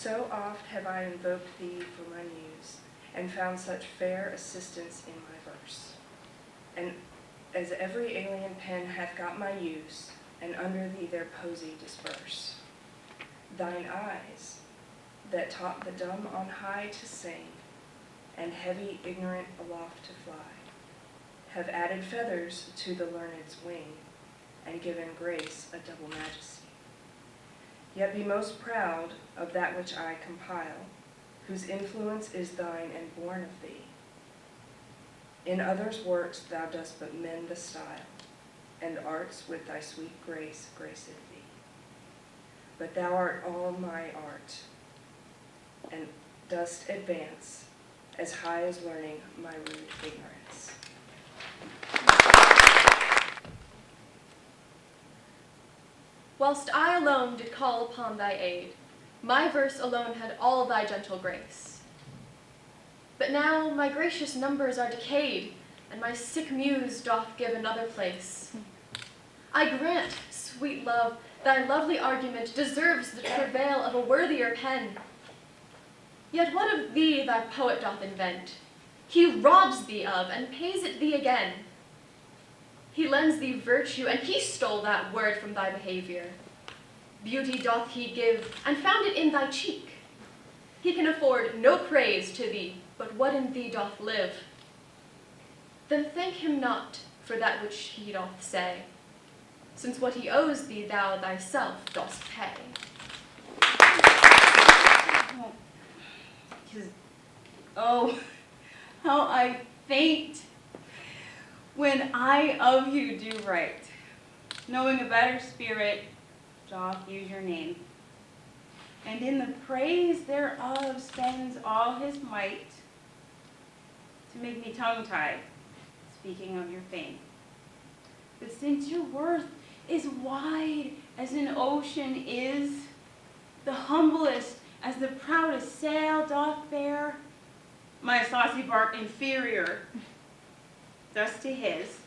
So oft have I invoked thee for my muse, and found such fair assistance in my verse. And as every alien pen hath got my use, and under thee their posy disperse. Thine eyes, that taught the dumb on high to sing, and heavy ignorant aloft to fly, have added feathers to the learned's wing, and given grace a double majesty. Yet be most proud of that which I compile, whose influence is thine and born of thee. In others' works thou dost but mend the style, and arts with thy sweet grace graced thee. But thou art all my art, and dost advance as high as learning my rude ignorance. Whilst I alone did call upon thy aid, my verse alone had all thy gentle grace. But now my gracious numbers are decayed, and my sick muse doth give another place. I grant, sweet love, thy lovely argument deserves the travail of a worthier pen. Yet what of thee thy poet doth invent? He robs thee of, and pays it thee again. He lends thee virtue, and he stole that word from thy behavior. Beauty doth he give, and found it in thy cheek. He can afford no praise to thee, but what in thee doth live. Then thank him not for that which he doth say, since what he owes thee thou thyself dost pay. Oh, how I faint when I of you do right, knowing a better spirit doth use your name, and in the praise thereof spends all his might to make me tongue-tied, speaking of your fame. But since your worth is wide as an ocean is, the humblest as the proudest sail doth bear, my saucy bark inferior thus to his,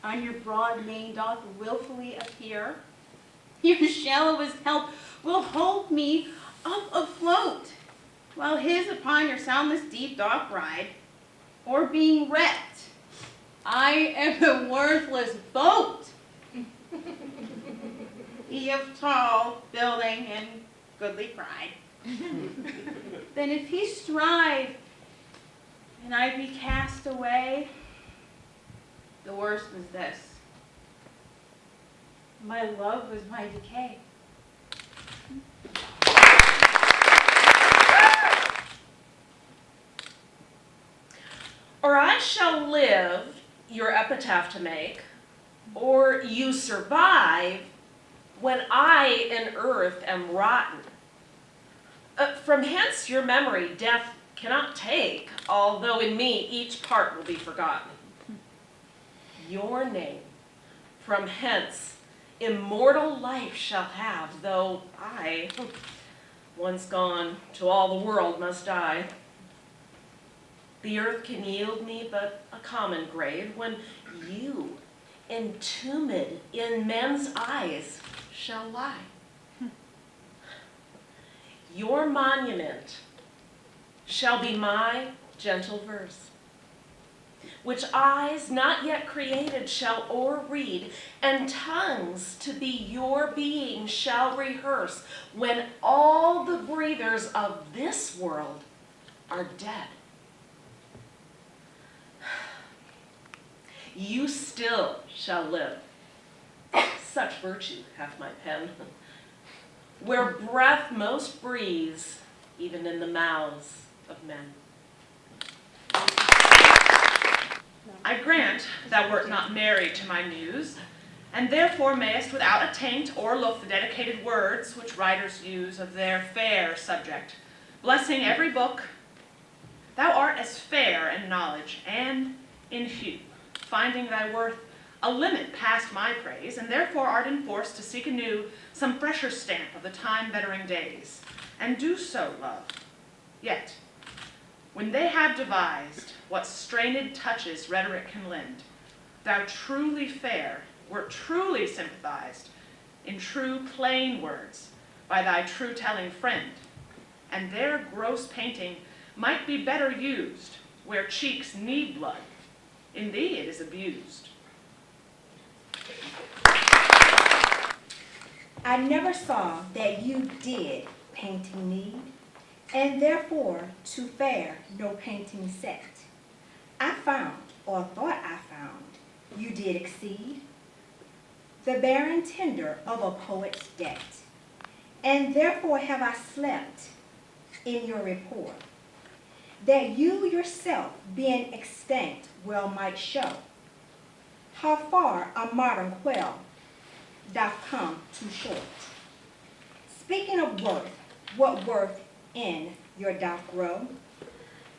on your broad main doth willfully appear. Your shallowest help will hold me up afloat, while his upon your soundless deep doth ride, or being wrecked, I am a worthless boat. He of tall building and goodly pride. Then if he strive, and I be cast away, the worst was this: my love was my decay. Or I shall live, your epitaph to make, or you survive when I in earth am rotten. From hence your memory death cannot take, although in me each part will be forgotten. Your name from hence immortal life shall have, though I, once gone, to all the world must die. The earth can yield me but a common grave, when you, entombed in men's eyes, shall lie. Your monument shall be my gentle verse, which eyes not yet created shall o'erread, and tongues to be your being shall rehearse, when all the breathers of this world are dead. You still shall live. Such virtue hath my pen, where breath most breathes, even in the mouths of men. I grant thou wert not married to my muse, and therefore mayest without a taint o'erlook the dedicated words which writers use of their fair subject, blessing every book. Thou art as fair in knowledge and in hue, finding thy worth a limit past my praise, and therefore art enforced to seek anew some fresher stamp of the time-bettering days, and do so, love. Yet, when they have devised what strained touches rhetoric can lend, thou truly fair wert truly sympathized in true plain words by thy true-telling friend, and their gross painting might be better used where cheeks need blood. In thee it is abused. I never saw that you did painting need, and therefore to fair no painting set. I found, or thought I found, you did exceed the barren tender of a poet's debt, and therefore have I slept in your report, that you yourself, being extinct, well might show how far a modern quail doth come too short. Speaking of worth, what worth in your doth grow?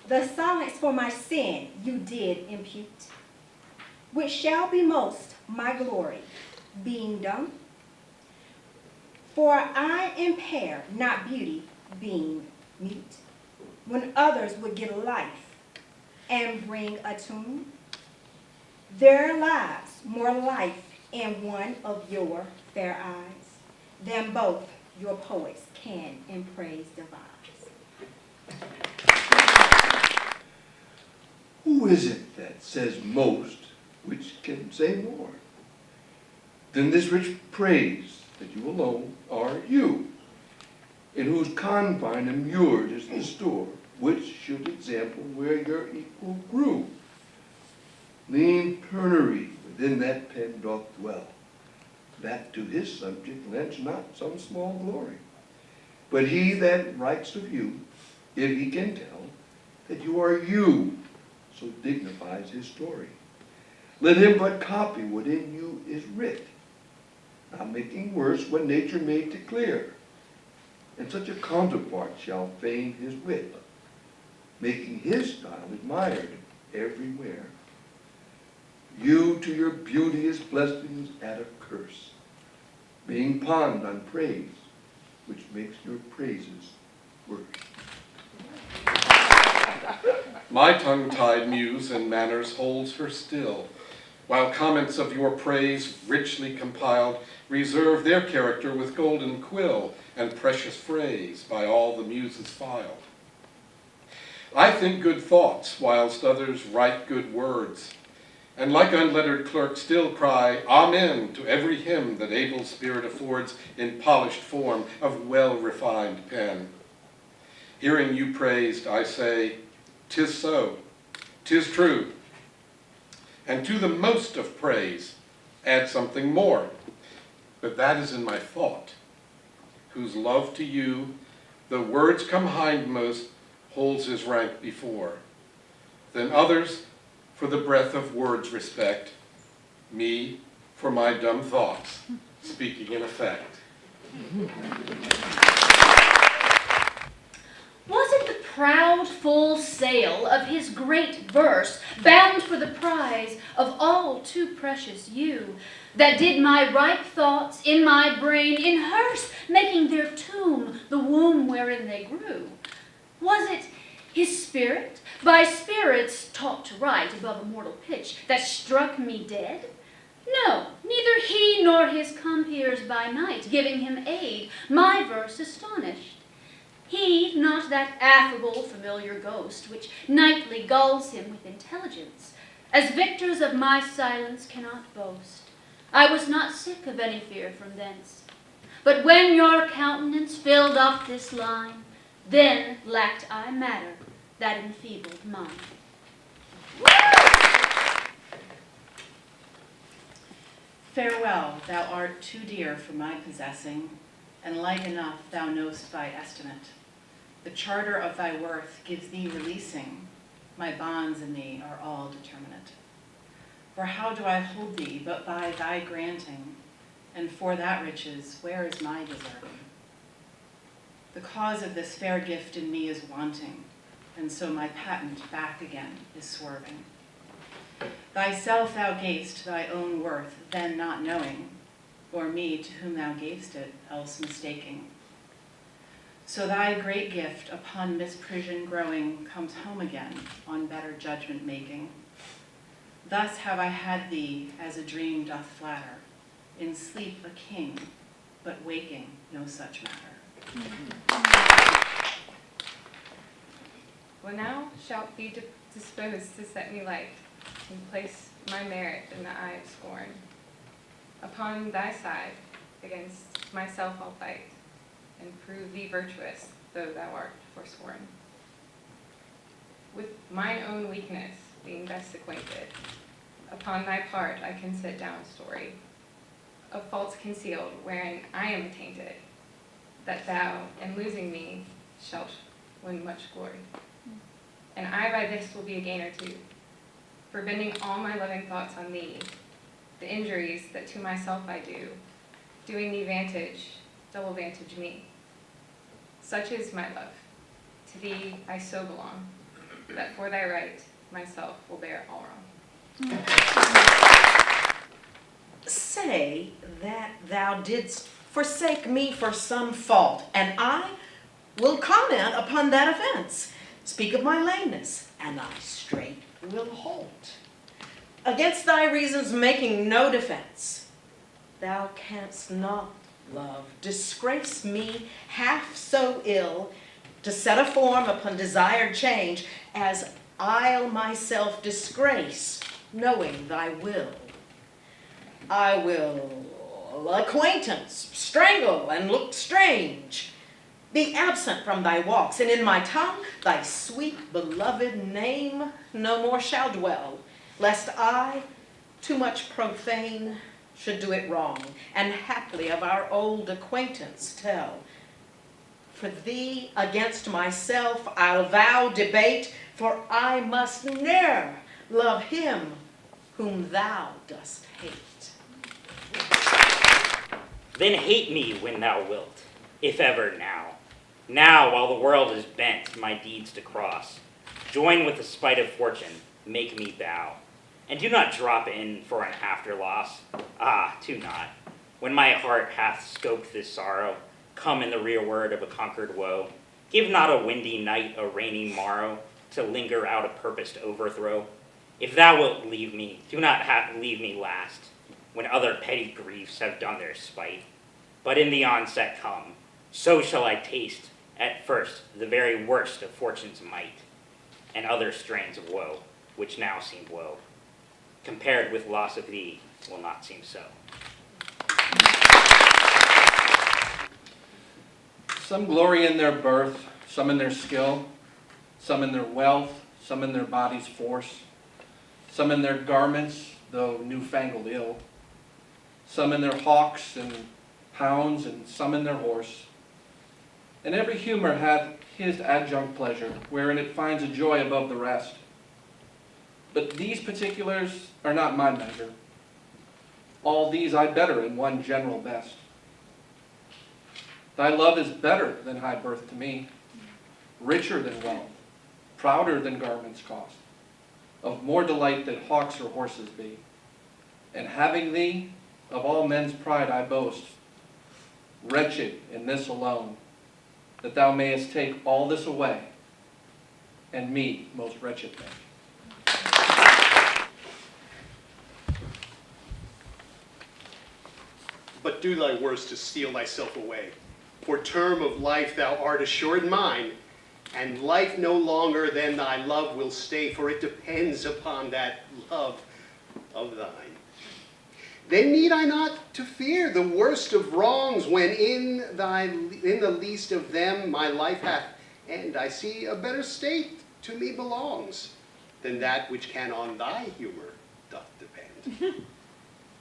The silence for my sin you did impute, which shall be most my glory, being dumb. For I impair not beauty, being mute, when others would give life and bring a tune. There lies more life in one of your fair eyes than both your poets can in praise devise. Who is it that says most which can say more than this rich praise that you alone are you, in whose confine immured is the store, which should example where your equal grew? Lean Pernery within that pen doth dwell, that to his subject lends not some small glory. But he that writes of you, if he can tell that you are you, so dignifies his story. Let him but copy what in you is writ, not making worse what nature made to clear. And such a counterpart shall feign his wit, making his style admired everywhere. You to your beauteous blessings add a curse, being pawned on praise, which makes your praises worse. My tongue-tied muse in manners holds her still, while comments of your praise, richly compiled, reserve their character with golden quill and precious phrase by all the muses filed. I think good thoughts, whilst others write good words, and like unlettered clerks still cry amen to every hymn that able spirit affords in polished form of well-refined pen. Hearing you praised, I say, 'tis so, 'tis true. And to the most of praise, add something more, but that is in my thought, whose love to you, the words come hindmost, holds his rank before. Then others, for the breath of words respect, me for my dumb thoughts, speaking in effect. Was it the proud full sail of his great verse, bound for the prize of all too precious you, that did my ripe thoughts in my brain in hearse, making their tomb the womb wherein they grew? Was it his spirit, by spirits taught to write above a mortal pitch, that struck me dead? No, neither he nor his compeers by night, giving him aid, my verse astonished. He, not that affable, familiar ghost, which nightly gulls him with intelligence, as victors of my silence cannot boast. I was not sick of any fear from thence. But when your countenance filled up this line, then lacked I matter that enfeebled mine. Farewell, thou art too dear for my possessing, and like enough thou know'st thy estimate. The charter of thy worth gives thee releasing, my bonds in thee are all determinate. For how do I hold thee but by thy granting, and for that riches where is my deserving? The cause of this fair gift in me is wanting, and so my patent back again is swerving. Thyself thou gavest thy own worth, then not knowing, or me to whom thou gavest it, else mistaking. So thy great gift, upon misprision growing, comes home again on better judgment making. Thus have I had thee as a dream doth flatter, in sleep a king, but waking no such matter. Well, now shalt be disposed to set me light, and place my merit in the eye of scorn. Upon thy side, against myself I'll fight, and prove thee virtuous, though thou art forsworn. With mine own weakness being best acquainted, upon thy part I can set down a story of faults concealed, wherein I am attainted, that thou, in losing me, shalt win much glory. And I by this will be a gainer too, for bending all my loving thoughts on thee, the injuries that to myself I do, doing thee vantage, double vantage me. Such is my love. To thee I so belong, that for thy right myself will bear all wrong. Say that thou didst forsake me for some fault, and I will comment upon that offense. Speak of my lameness, and I straight will halt. Against thy reasons making no defense, thou canst not, love, disgrace me half so ill, to set a form upon desired change, as I'll myself disgrace, knowing thy will. I will acquaintance strangle and look strange, be absent from thy walks, and in my tongue thy sweet beloved name no more shall dwell, lest I, too much profane, should do it wrong, and haply of our old acquaintance tell. For thee against myself I'll vow debate, for I must ne'er love him whom thou dost hate. Then hate me when thou wilt, if ever now. Now, while the world is bent my deeds to cross, join with the spite of fortune, make me bow. And do not drop in for an after loss. Ah, do not. When my heart hath scoped this sorrow, come in the rearward of a conquered woe. Give not a windy night a rainy morrow, to linger out a purposed overthrow. If thou wilt leave me, do not leave me last, when other petty griefs have done their spite. But in the onset come, so shall I taste, at first, the very worst of fortune's might, and other strains of woe, which now seem woe, compared with loss of thee, will not seem so. Some glory in their birth, some in their skill, some in their wealth, some in their body's force, some in their garments, though newfangled ill, some in their hawks and hounds, and some in their horse. And every humor hath his adjunct pleasure, wherein it finds a joy above the rest. But these particulars are not my measure. All these I better in one general best. Thy love is better than high birth to me, richer than wealth, prouder than garments cost, of more delight than hawks or horses be. And having thee, of all men's pride I boast, wretched in this alone, that thou mayest take all this away, and me most wretched make. But do thy worst to steal thyself away. For term of life thou art assured mine, and life no longer than thy love will stay, for it depends upon that love of thine. Then need I not to fear the worst of wrongs, when in the least of them my life hath end. I see a better state to me belongs, than that which can on thy humor doth depend.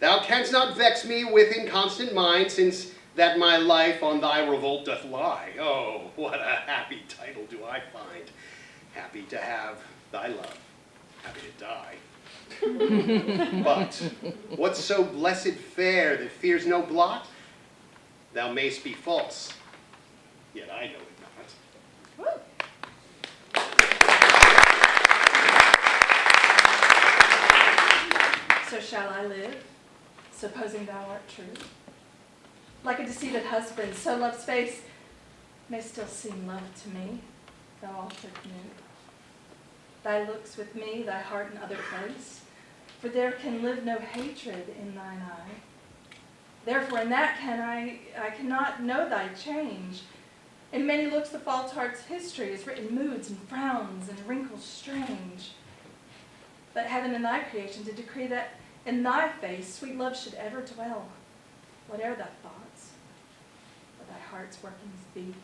Thou canst not vex me with inconstant mind, since that my life on thy revolt doth lie. Oh, what a happy title do I find. Happy to have thy love, happy to die. But what's so blessed fair that fears no blot? Thou mayst be false, yet I know it not. So shall I live, supposing thou art true? Like a deceived husband, so love's face may still seem love to me, though altered new. Thy looks with me, thy heart in other place, for there can live no hatred in thine eye. Therefore in that I cannot know thy change, In many looks the false heart's history is written moods and frowns and wrinkles strange. But heaven in thy creation did decree that in thy face sweet love should ever dwell, whate'er thy thoughts or thy heart's workings be.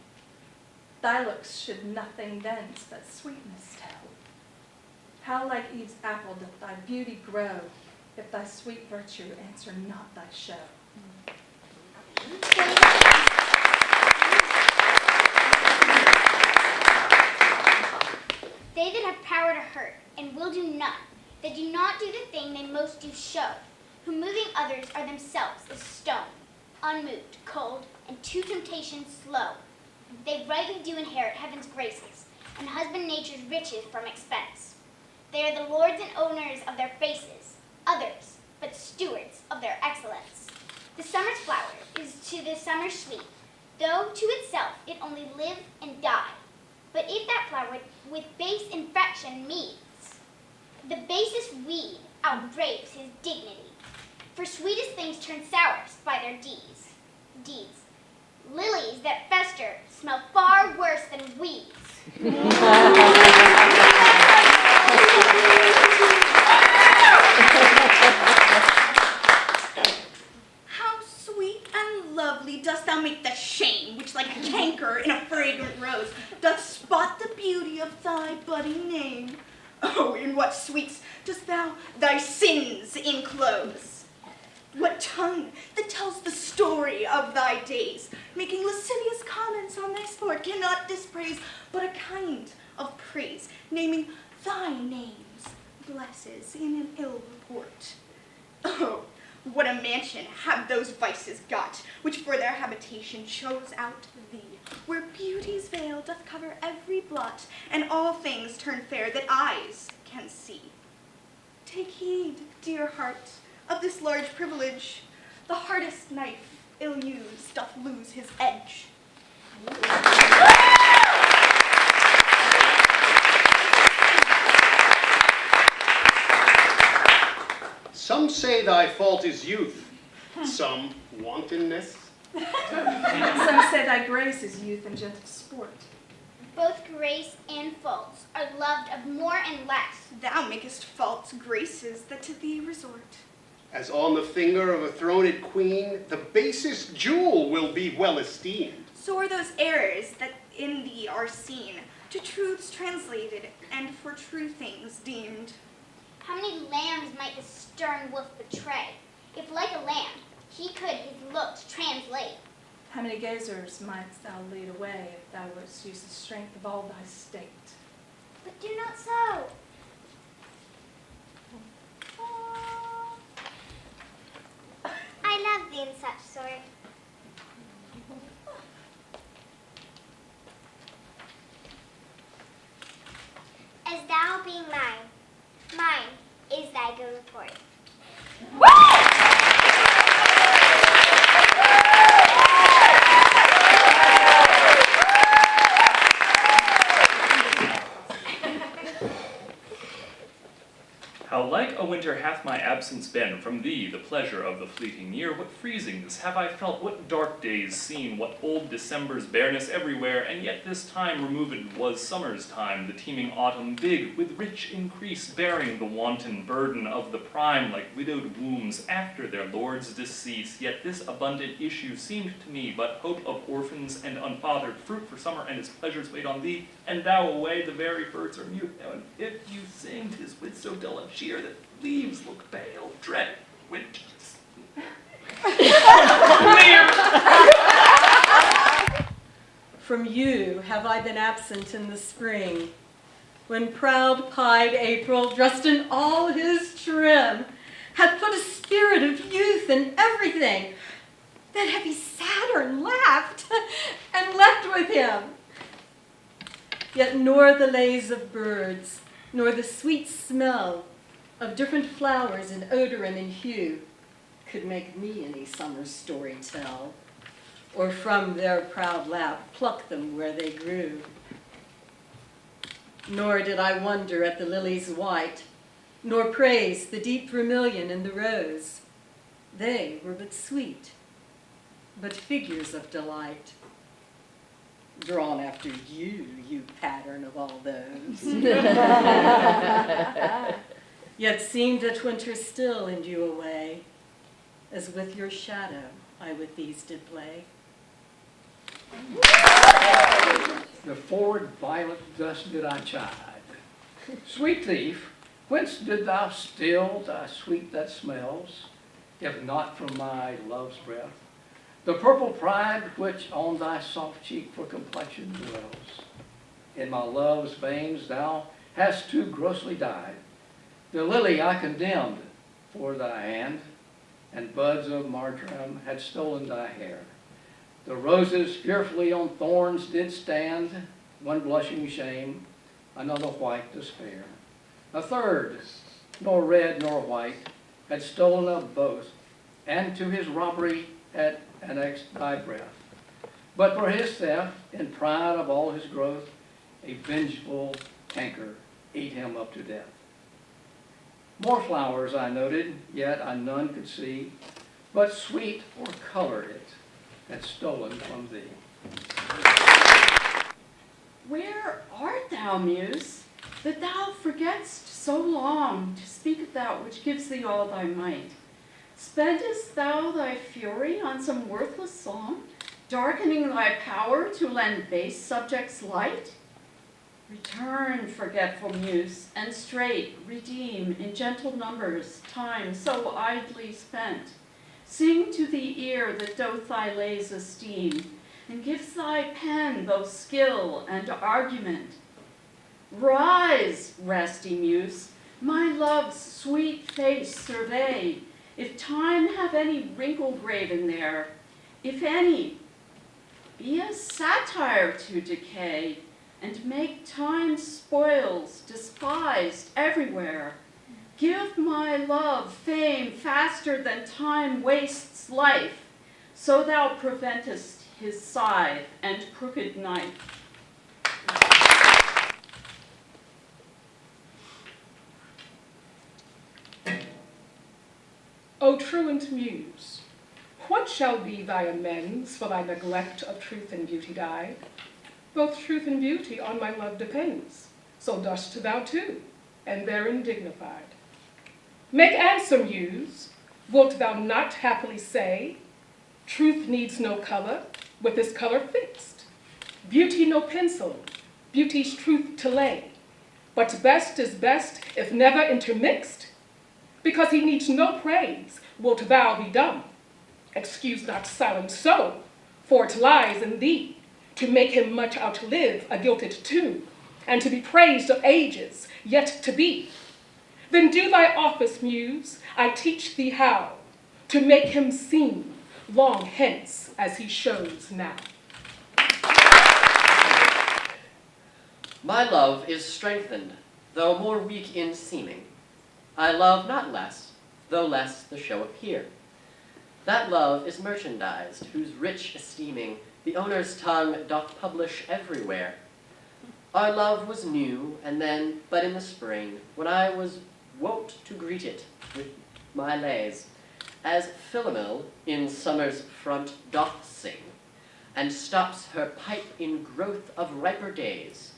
Thy looks should nothing thence but sweetness tell. How like Eve's apple doth thy beauty grow, if thy sweet virtue answer not thy show. They that have power to hurt, and will do none, that do not do the thing they most do show, who moving others are themselves as stone, unmoved, cold, and to temptation slow. They rightly do inherit heaven's graces, and husband nature's riches from expense. They are the lords and owners of their faces, others, but stewards of their excellence. The summer's flower is to the summer sweet, though to itself it only live and die. But if that flower with base infection meets, the basest weed outbraves his dignity. For sweetest things turn sour by their deeds. Lilies that fester smell far worse than weeds. How sweet and lovely dost thou make the shame, which like a canker in a fragrant rose, doth spot the beauty of thy budding name. Oh, in what sweets dost thou thy sins enclose? What tongue that tells the story of thy days, making lascivious comments on thy sport, cannot dispraise, but a kind of praise, naming thy names, blesses in an ill report. Oh, what a mansion have those vices got, which for their habitation chose out thee, where beauty's veil doth cover every blot, and all things turn fair that eyes can see. Take heed, dear heart, of this large privilege. The hardest knife, ill used, doth lose his edge. Some say thy fault is youth, some wantonness. Some say thy grace is youth and gentle sport. Both grace and faults are loved of more and less. Thou makest faults graces that to thee resort. As on the finger of a throned queen, the basest jewel will be well esteemed. So are those errors that in thee are seen, to truths translated, and for true things deemed. How many lambs might the stern wolf betray, if like a lamb he could his looks translate? How many gazers mightst thou lead away, if thou wouldst use the strength of all thy state? But do not so. I love thee in such sort. As thou being mine is thy good report. How like a winter hath my absence been from thee, the pleasure of the fleeting year. What freezings have I felt, what dark days seen, what old December's bareness everywhere, and yet this time removed was summer's time, the teeming autumn big, with rich increase, bearing the wanton burden of the prime, like widowed wombs after their lord's decease. Yet this abundant issue seemed to me but hope of orphans and unfathered fruit, for summer and its pleasures wait on thee, and thou away, the very birds are mute. And if you sing, 'tis with so dull a cheer that leaves look pale, dread winters. From you have I been absent in the spring, when proud pied April, dressed in all his trim, hath put a spirit of youth in everything. That heavy Saturn laughed and leapt with him. Yet nor the lays of birds, nor the sweet smell of different flowers in odor and in hue could make me any summer story tell, or from their proud lap pluck them where they grew. Nor did I wonder at the lily's white, nor praise the deep vermilion in the rose. They were but sweet, but figures of delight. drawn after you, you pattern of all those. Yet seemed at winter still and you away, as with your shadow I with these did play. The forward violet thus did I chide. Sweet thief, whence did thou steal thy sweet that smells, if not from my love's breath? The purple pride which on thy soft cheek for complexion dwells. In my love's veins thou hast too grossly dyed. The lily I condemned for thy hand, and buds of marjoram had stolen thy hair. The roses fearfully on thorns did stand, one blushing shame, another white despair. A third, nor red nor white, had stolen of both, and to his robbery had annexed thy breath. But for his theft, in pride of all his growth, a vengeful canker ate him up to death. More flowers I noted, yet I none could see, but sweet or color it had stolen from thee. Where art thou, Muse, that thou forget'st so long to speak of that which gives thee all thy might? Spendest thou thy fury on some worthless song, darkening thy power to lend base subjects light? Return, forgetful Muse, and straight redeem in gentle numbers time so idly spent. Sing to the ear that doth thy lays esteem, and gives thy pen both skill and argument. Rise, resty Muse, my love's sweet face survey, if time have any wrinkle graven there, if any, be a satire to decay, and make time's spoils despised everywhere. Give my love fame faster than time wastes life, so thou preventest his scythe and crooked knife. O truant Muse, what shall be thy amends for thy neglect of truth and beauty dyed? Both truth and beauty on my love depends, so dost thou too, and therein dignified. Make answer, Muse, wilt thou not happily say, truth needs no color, with its color fixed. Beauty no pencil, beauty's truth to lay, but best is best if never intermixed. Because he needs no praise, wilt thou be dumb? Excuse not silence so, for it lies in thee, to make him much outlive a gilded tomb, and to be praised of ages yet to be. Then do thy office, Muse, I teach thee how, to make him seem long hence as he shows now. My love is strengthened, though more weak in seeming. I love not less, though less the show appear. That love is merchandised, whose rich esteeming the owner's tongue doth publish everywhere. Our love was new, and then, but in the spring, when I was wont to greet it with my lays, as Philomel in summer's front doth sing, and stops her pipe in growth of riper days.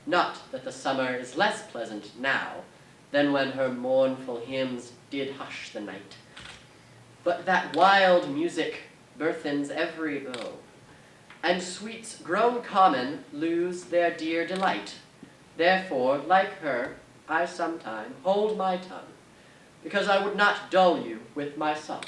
Not that the summer is less pleasant now than when her mournful hymns did hush the night, but that wild music burthens every bow, and sweets grown common lose their dear delight. Therefore, like her, I sometime hold my tongue, because I would not dull you with my song.